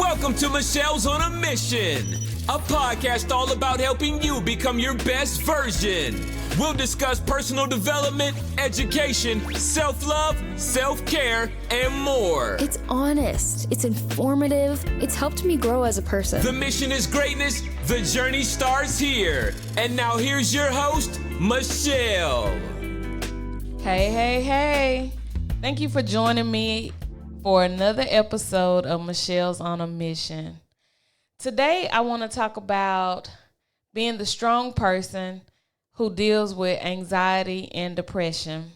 Welcome to Michelle's on a Mission, a podcast all about helping you become your best version. We'll discuss personal development, education, self-love, self-care, and more. It's honest. It's informative. It's helped me grow as a person. The mission is greatness. The journey starts here. And now here's your host, Michelle. Hey. Thank you for joining me for another episode of Michelle's on a Mission. Today, I want to talk about being the strong person who deals with anxiety and depression.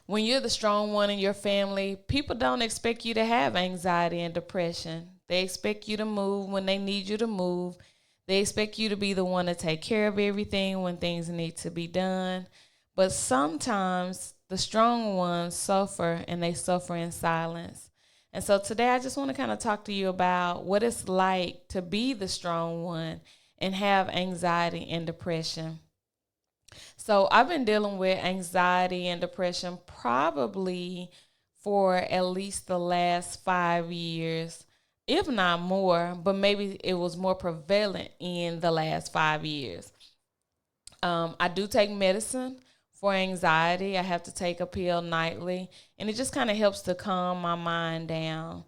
When you're the strong one in your family, people don't expect you to have anxiety and depression. They expect you to move when they need you to move. They expect you to be the one to take care of everything when things need to be done. But sometimes the strong ones suffer, and they suffer in silence. And so today I just want to kind of talk to you about what it's like to be the strong one and have anxiety and depression. So I've been dealing with anxiety and depression probably for at least the last 5 years, if not more, but maybe it was more prevalent in the last 5 years. I do take medicine for anxiety. I have to take a pill nightly, and it just kind of helps to calm my mind down.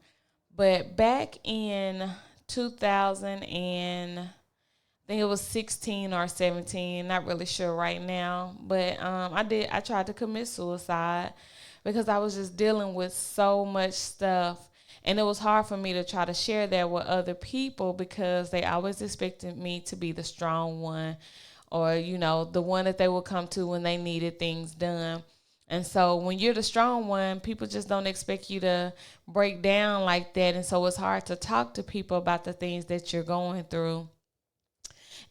But back in 2000 and I think it was 16 or 17, not really sure right now, but I tried to commit suicide because I was just dealing with so much stuff, and it was hard for me to try to share that with other people because they always expected me to be the strong one, or, the one that they would come to when they needed things done. And so when you're the strong one, people just don't expect you to break down like that. And so it's hard to talk to people about the things that you're going through.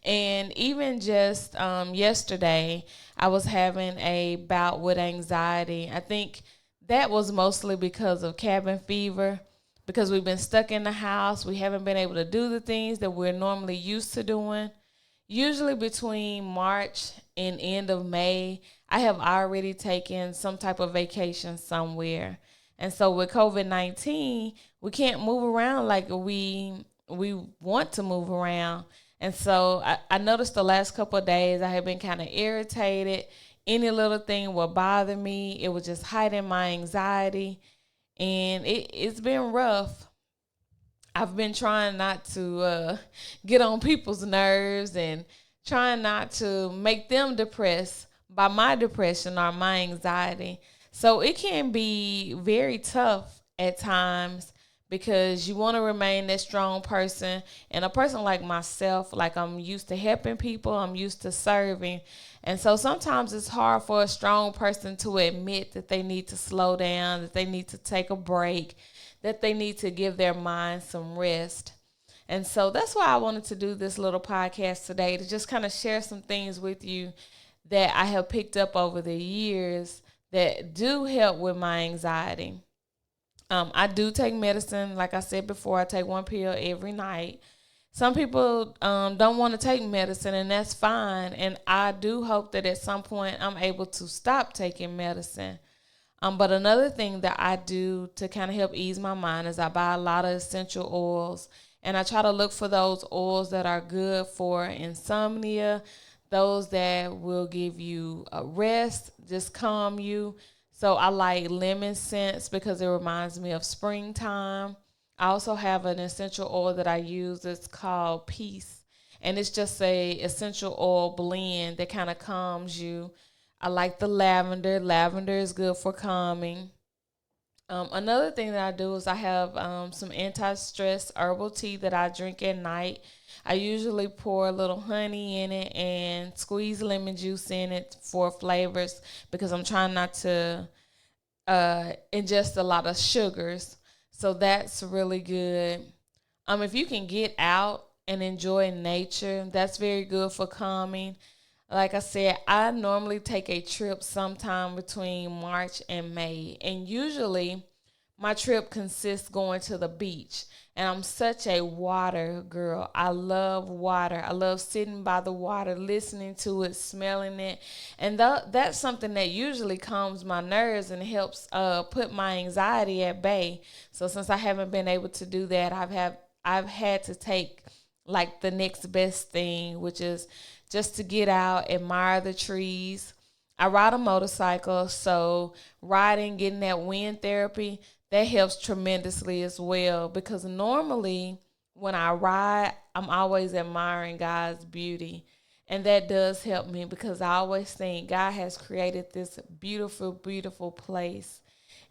And even just yesterday, I was having a bout with anxiety. I think that was mostly because of cabin fever, because we've been stuck in the house. We haven't been able to do the things that we're normally used to doing. Usually between March and end of May, I have already taken some type of vacation somewhere. And so with COVID-19, we can't move around like we want to move around. And so I noticed the last couple of days I have been kind of irritated. Any little thing would bother me. It was just hiding my anxiety. And it's been rough. I've been trying not to get on people's nerves and trying not to make them depressed by my depression or my anxiety. So it can be very tough at times because you want to remain that strong person. And a person like myself, like I'm used to helping people, I'm used to serving. And so sometimes it's hard for a strong person to admit that they need to slow down, that they need to take a break, that they need to give their mind some rest. And so that's why I wanted to do this little podcast today, to just kind of share some things with you that I have picked up over the years that do help with my anxiety. I do take medicine. Like I said before, I take one pill every night. Some people don't want to take medicine, and that's fine. And I do hope that at some point I'm able to stop taking medicine. But another thing that I do to kind of help ease my mind is I buy a lot of essential oils, and I try to look for those oils that are good for insomnia, those that will give you a rest, just calm you. So I like lemon scents because it reminds me of springtime. I also have an essential oil that I use. It's called Peace, and it's just a essential oil blend that kind of calms you. I like the lavender. Lavender is good for calming. Another thing that I do is I have some anti-stress herbal tea that I drink at night. I usually pour a little honey in it and squeeze lemon juice in it for flavors because I'm trying not to ingest a lot of sugars. So that's really good. If you can get out and enjoy nature, that's very good for calming. Like I said, I normally take a trip sometime between March and May. And usually my trip consists going to the beach. And I'm such a water girl. I love water. I love sitting by the water, listening to it, smelling it. And that's something that usually calms my nerves and helps put my anxiety at bay. So since I haven't been able to do that, I've had to take like the next best thing, which is just to get out, admire the trees. I ride a motorcycle, so riding, getting that wind therapy, that helps tremendously as well, because normally when I ride, I'm always admiring God's beauty. And that does help me because I always think God has created this beautiful, beautiful place,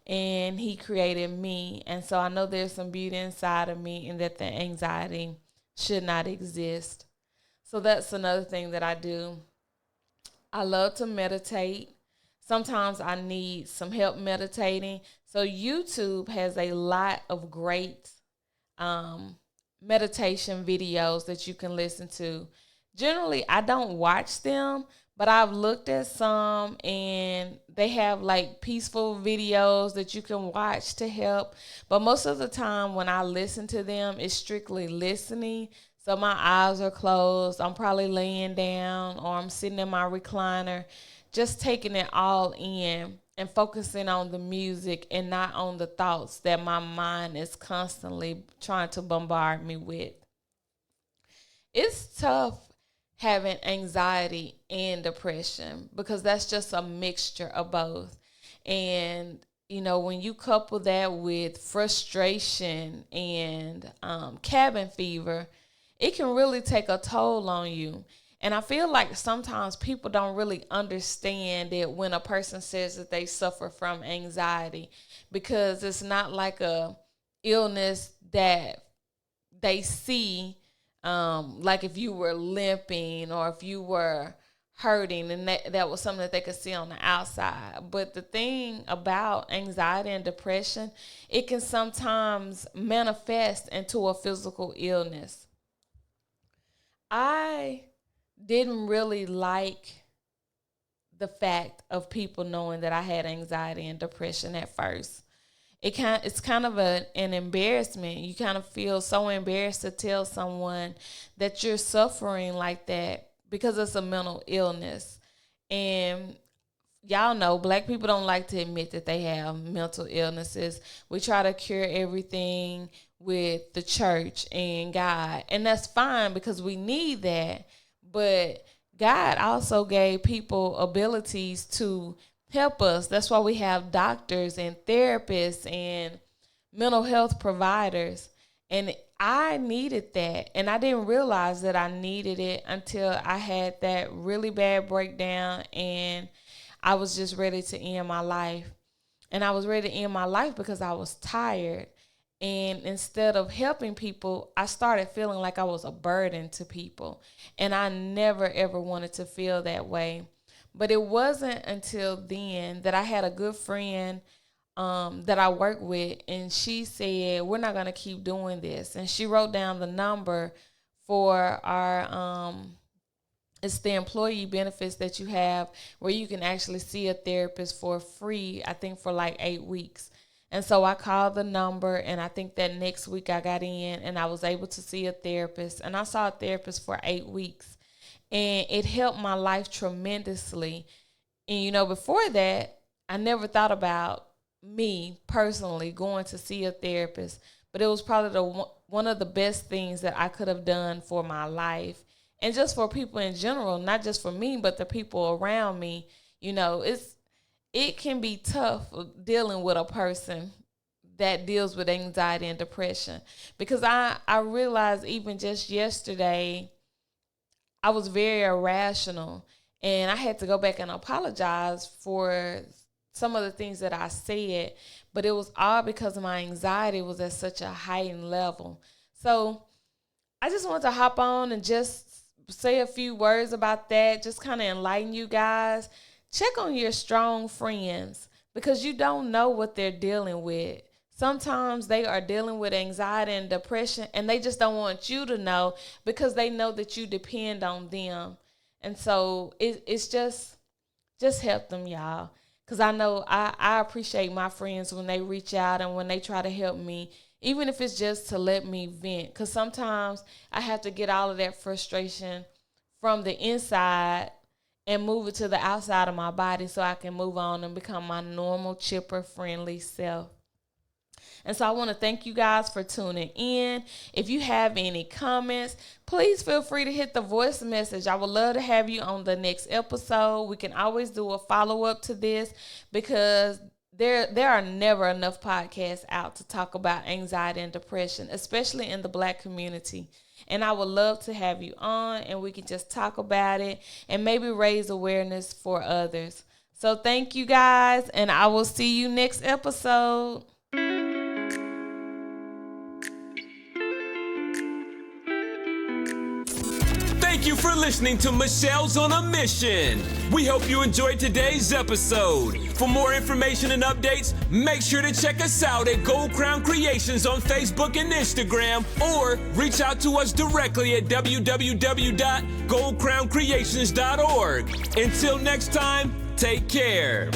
and he created me. And so I know there's some beauty inside of me and that the anxiety should not exist. So that's another thing that I do. I love to meditate. Sometimes I need some help meditating. So YouTube has a lot of great meditation videos that you can listen to. Generally, I don't watch them, but I've looked at some and they have like peaceful videos that you can watch to help. But most of the time when I listen to them, it's strictly listening. So my eyes are closed. I'm probably laying down or I'm sitting in my recliner, just taking it all in and focusing on the music and not on the thoughts that my mind is constantly trying to bombard me with. It's tough having anxiety and depression because that's just a mixture of both. And, you know, when you couple that with frustration and cabin fever, it can really take a toll on you. And I feel like sometimes people don't really understand it when a person says that they suffer from anxiety, because it's not like a illness that they see, like if you were limping or if you were hurting, and that was something that they could see on the outside. But the thing about anxiety and depression, it can sometimes manifest into a physical illness. I didn't really like the fact of people knowing that I had anxiety and depression at first. It's kind of an embarrassment. You kind of feel so embarrassed to tell someone that you're suffering like that because it's a mental illness. And y'all know Black people don't like to admit that they have mental illnesses. We try to cure everything with the church and God. And that's fine because we need that. But God also gave people abilities to help us. That's why we have doctors and therapists and mental health providers. And I needed that. And I didn't realize that I needed it until I had that really bad breakdown and I was just ready to end my life. And I was ready to end my life because I was tired. And instead of helping people, I started feeling like I was a burden to people. And I never, ever wanted to feel that way. But it wasn't until then that I had a good friend that I work with. And she said, we're not going to keep doing this. And she wrote down the number for our it's the employee benefits that you have where you can actually see a therapist for free, I think for like 8 weeks. And so I called the number, and I think that next week I got in and I was able to see a therapist. And I saw a therapist for 8 weeks. And it helped my life tremendously. And, you know, before that, I never thought about me personally going to see a therapist. But it was probably one of the best things that I could have done for my life. And just for people in general, not just for me, but the people around me. You know, it can be tough dealing with a person that deals with anxiety and depression. Because I realized even just yesterday, I was very irrational. And I had to go back and apologize for some of the things that I said. But it was all because my anxiety was at such a heightened level. So I just wanted to hop on and just say a few words about that, just kind of enlighten you guys. Check on your strong friends because you don't know what they're dealing with. Sometimes they are dealing with anxiety and depression, and they just don't want you to know because they know that you depend on them. And so it's just help them, y'all. Because I know I appreciate my friends when they reach out and when they try to help me, even if it's just to let me vent. Because sometimes I have to get all of that frustration from the inside and move it to the outside of my body so I can move on and become my normal, chipper, friendly self. And so I want to thank you guys for tuning in. If you have any comments, please feel free to hit the voice message. I would love to have you on the next episode. We can always do a follow-up to this because there are never enough podcasts out to talk about anxiety and depression, especially in the Black community. And I would love to have you on and we can just talk about it and maybe raise awareness for others. So thank you guys, and I will see you next episode. Thank you for listening to Michelle's on a Mission. We hope you enjoyed today's episode. For more information and updates, make sure to check us out at Gold Crown Creations on Facebook and Instagram, or reach out to us directly at www.goldcrowncreations.org. Until next time, take care.